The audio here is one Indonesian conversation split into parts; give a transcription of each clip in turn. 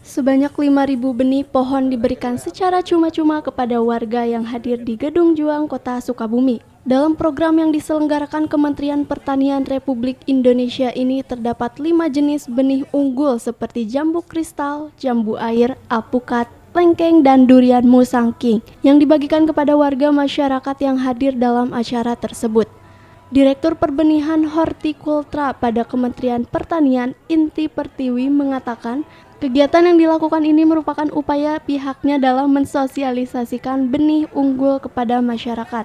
Sebanyak 5.000 benih pohon diberikan secara cuma-cuma kepada warga yang hadir di Gedung Juang Kota Sukabumi. Dalam program yang diselenggarakan Kementerian Pertanian Republik Indonesia ini terdapat 5 jenis benih unggul seperti jambu kristal, jambu air, alpukat, lengkeng, dan durian musangking yang dibagikan kepada warga masyarakat yang hadir dalam acara tersebut. Direktur Perbenihan Hortikultura pada Kementerian Pertanian, Inti Pertiwi, mengatakan kegiatan yang dilakukan ini merupakan upaya pihaknya dalam mensosialisasikan benih unggul kepada masyarakat.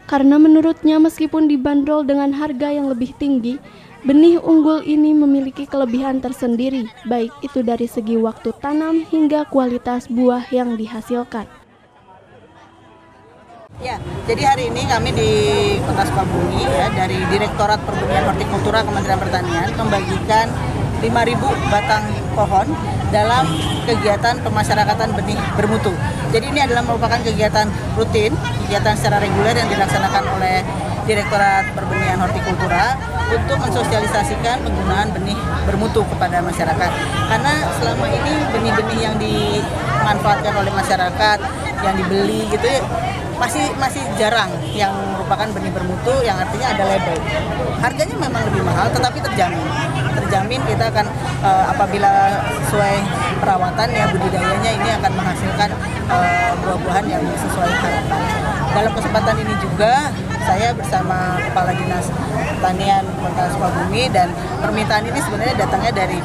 Karena menurutnya meskipun dibanderol dengan harga yang lebih tinggi, benih unggul ini memiliki kelebihan tersendiri, baik itu dari segi waktu tanam hingga kualitas buah yang dihasilkan. Ya, jadi hari ini kami di Kota Sukabumi ya, dari Direktorat Perbenihan Hortikultura Kementerian Pertanian membagikan 5.000 batang pohon dalam kegiatan pemasyarakatan benih bermutu. Jadi ini adalah merupakan kegiatan rutin, kegiatan secara reguler yang dilaksanakan oleh Direktorat Perbenihan Hortikultura untuk mensosialisasikan penggunaan benih bermutu kepada masyarakat. Karena selama ini benih-benih yang dimanfaatkan oleh masyarakat, yang dibeli gitu ya, masih jarang yang merupakan benih bermutu yang artinya ada label. Harganya memang lebih mahal tetapi terjamin kita akan apabila sesuai perawatan ya budidayanya ini akan menghasilkan buah-buahan yang sesuai harapan. Dalam kesempatan ini juga saya bersama Kepala Dinas Pertanian Kota Sukabumi, dan permintaan ini sebenarnya datangnya dari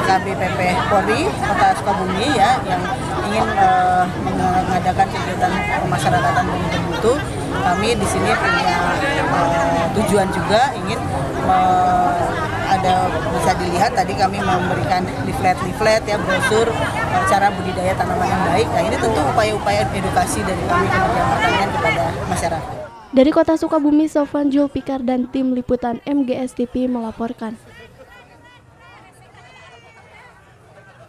KBPP Polri Kota Sukabumi ya, yang ingin mengadakan kegiatan pemasyarakatan benih bermutu. Kami di sini punya tujuan juga ingin bisa dilihat tadi kami memberikan leaflet ya, brosur cara budidaya tanaman yang baik. Nah, ini tentu upaya-upaya edukasi dari kami Kementerian Pertanian kepada masyarakat. Dari Kota Sukabumi, Sofwan Julfikar dan tim liputan MGS TV melaporkan.